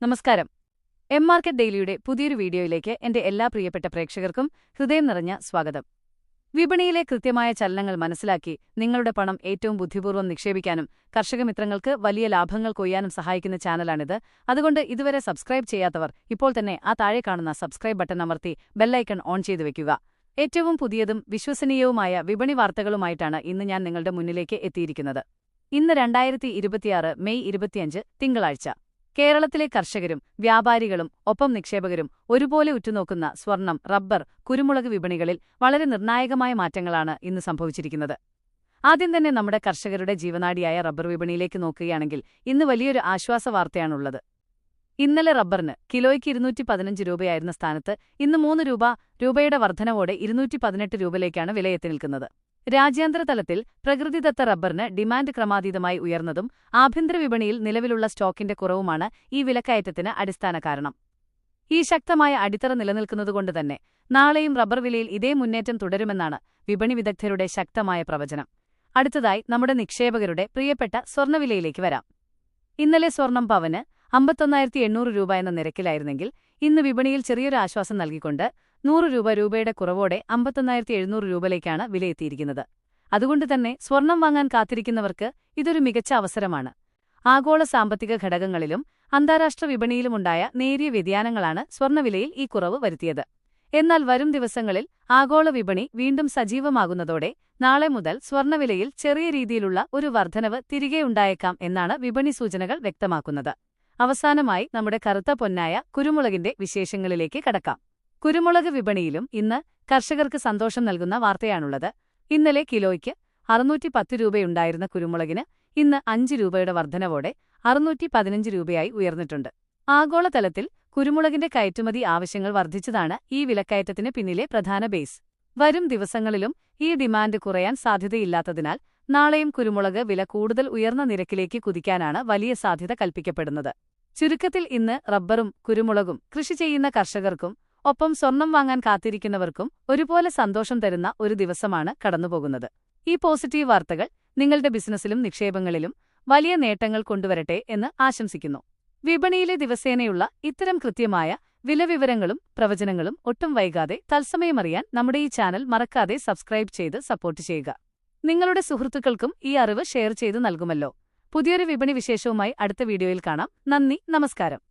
നമസ്കാരം. മാർക്കറ്റ് ഡെയിലിയുടെ പുതിയൊരു വീഡിയോയിലേക്ക് എന്റെ എല്ലാ പ്രിയപ്പെട്ട പ്രേക്ഷകർക്കും ഹൃദയം നിറഞ്ഞ സ്വാഗതം. വിപണിയിലെ കൃത്യമായ ചലനങ്ങൾ മനസ്സിലാക്കി നിങ്ങളുടെ പണം ഏറ്റവും ബുദ്ധിപൂർവ്വം നിക്ഷേപിക്കാനും കർഷകമിത്രങ്ങൾക്ക് വലിയ ലാഭങ്ങൾ കൊയ്യാനും സഹായിക്കുന്ന ചാനലാണിത്. അതുകൊണ്ട് ഇതുവരെ സബ്സ്ക്രൈബ് ചെയ്യാത്തവർ ഇപ്പോൾ തന്നെ ആ താഴെ കാണുന്ന സബ്സ്ക്രൈബ് ബട്ടൺ അമർത്തി ബെല്ലൈക്കൺ ഓൺ ചെയ്തു വെക്കുക. ഏറ്റവും പുതിയതും വിശ്വസനീയവുമായ വിപണി വാർത്തകളുമായിട്ടാണ് ഇന്ന് ഞാൻ നിങ്ങളുടെ മുന്നിലേക്ക് എത്തിയിരിക്കുന്നത്. ഇന്ന് 2026 മെയ് 25 തിങ്കളാഴ്ച. കേരളത്തിലെ കർഷകരും വ്യാപാരികളും ഒപ്പം നിക്ഷേപകരും ഒരുപോലെ ഉറ്റുനോക്കുന്ന സ്വർണം, റബ്ബർ, കുരുമുളക് വിപണികളിൽ വളരെ നിർണായകമായ മാറ്റങ്ങളാണ് ഇന്ന് സംഭവിച്ചിരിക്കുന്നത്. ആദ്യം തന്നെ നമ്മുടെ കർഷകരുടെ ജീവനാഡിയായ റബ്ബർ വിപണിയിലേക്ക് നോക്കുകയാണെങ്കിൽ ഇന്ന് വലിയൊരു ആശ്വാസവാർത്തയാണുള്ളത്. ഇന്നലെ റബ്ബറിന് കിലോയ്ക്ക് 215 രൂപയായിരുന്ന സ്ഥാനത്ത് ഇന്ന് 3 രൂപയുടെ വർധനവോടെ 218 രൂപയിലേക്കാണ് വിലയെത്തി നിൽക്കുന്നത്. രാജ്യാന്തര തലത്തിൽ പ്രകൃതിദത്ത റബ്ബറിന് ഡിമാൻഡ് ക്രമാതീതമായി ഉയർന്നതും ആഭ്യന്തര വിപണിയിൽ നിലവിലുള്ള സ്റ്റോക്കിന്റെ കുറവുമാണ് ഈ വിലക്കയറ്റത്തിന് അടിസ്ഥാന കാരണം. ഈ ശക്തമായ അടിത്തറ നിലനിൽക്കുന്നതുകൊണ്ടുതന്നെ നാളെയും റബ്ബർ വിലയിൽ ഇതേ മുന്നേറ്റം തുടരുമെന്നാണ് വിപണി വിദഗ്ധരുടെ ശക്തമായ പ്രവചനം. അടുത്തതായി നമ്മുടെ നിക്ഷേപകരുടെ പ്രിയപ്പെട്ട സ്വർണ്ണവിലയിലേക്ക് വരാം. ഇന്നലെ സ്വർണം പവന് 51,800 രൂപ എന്ന നിരക്കിലായിരുന്നെങ്കിൽ ഇന്ന് വിപണിയിൽ ചെറിയൊരു ആശ്വാസം നൽകിക്കൊണ്ട് 100 രൂപയുടെ കുറവോടെ 51,700 രൂപയിലേക്കാണ് വിലയെത്തിയിരിക്കുന്നത്. അതുകൊണ്ടുതന്നെ സ്വർണം വാങ്ങാൻ കാത്തിരിക്കുന്നവർക്ക് ഇതൊരു മികച്ച അവസരമാണ്. ആഗോള സാമ്പത്തിക ഘടകങ്ങളിലും അന്താരാഷ്ട്ര വിപണിയിലുമുണ്ടായ നേരിയ വ്യതിയാനങ്ങളാണ് സ്വർണ്ണവിലയിൽ ഈ കുറവ് വരുത്തിയത്. എന്നാൽ വരും ദിവസങ്ങളിൽ ആഗോള വിപണി വീണ്ടും സജീവമാകുന്നതോടെ നാളെ മുതൽ സ്വർണ്ണവിലയിൽ ചെറിയ രീതിയിലുള്ള ഒരു വർധനവ് തിരികെയുണ്ടായേക്കാം എന്നാണ് വിപണി സൂചനകൾ വ്യക്തമാക്കുന്നത്. അവസാനമായി നമ്മുടെ കറുത്ത പൊന്നായ കുരുമുളകിന്റെ വിശേഷങ്ങളിലേക്ക് കടക്കാം. കുരുമുളക് വിപണിയിലും ഇന്ന് കർഷകർക്ക് സന്തോഷം നൽകുന്ന വാർത്തയാണുള്ളത്. ഇന്നലെ കിലോയ്ക്ക് 610 രൂപയുണ്ടായിരുന്ന കുരുമുളകിന് ഇന്ന് 5 രൂപയുടെ വർധനവോടെ 615 രൂപയായി ഉയർന്നിട്ടുണ്ട്. ആഗോളതലത്തിൽ കുരുമുളകിന്റെ കയറ്റുമതി ആവശ്യങ്ങൾ വർദ്ധിച്ചതാണ് ഈ വിലക്കയറ്റത്തിന് പിന്നിലെ പ്രധാന ബേസ്. വരും ദിവസങ്ങളിലും ഈ ഡിമാൻഡ് കുറയാൻ സാധ്യതയില്ലാത്തതിനാൽ നാളെയും കുരുമുളക് വില കൂടുതൽ ഉയർന്ന നിരക്കിലേക്ക് കുതിക്കാനാണ് വലിയ സാധ്യത കൽപ്പിക്കപ്പെടുന്നത്. ചുരുക്കത്തിൽ ഇന്ന് റബ്ബറും കുരുമുളകും കൃഷി ചെയ്യുന്ന കർഷകർക്കും ഒപ്പം സ്വർണം വാങ്ങാൻ കാത്തിരിക്കുന്നവർക്കും ഒരുപോലെ സന്തോഷം തരുന്ന ഒരു ദിവസമാണ് കടന്നുപോകുന്നത്. ഈ പോസിറ്റീവ് വാർത്തകൾ നിങ്ങളുടെ ബിസിനസ്സിലും നിക്ഷേപങ്ങളിലും വലിയ നേട്ടങ്ങൾ കൊണ്ടുവരട്ടെ എന്ന് ആശംസിക്കുന്നു. വിപണിയിലെ ദിവസേനയുള്ള ഇത്തരം കൃത്യമായ വിലവിവരങ്ങളും പ്രവചനങ്ങളും ഒട്ടും വൈകാതെ തത്സമയമറിയാൻ നമ്മുടെ ഈ ചാനൽ മറക്കാതെ സബ്സ്ക്രൈബ് ചെയ്ത് സപ്പോർട്ട് ചെയ്യുക. നിങ്ങളുടെ സുഹൃത്തുക്കൾക്കും ഈ അറിവ് ഷെയർ ചെയ്തു നൽകുമല്ലോ. പുതിയൊരു വിപണി വിശേഷവുമായി അടുത്ത വീഡിയോയിൽ കാണാം. നന്ദി, നമസ്കാരം.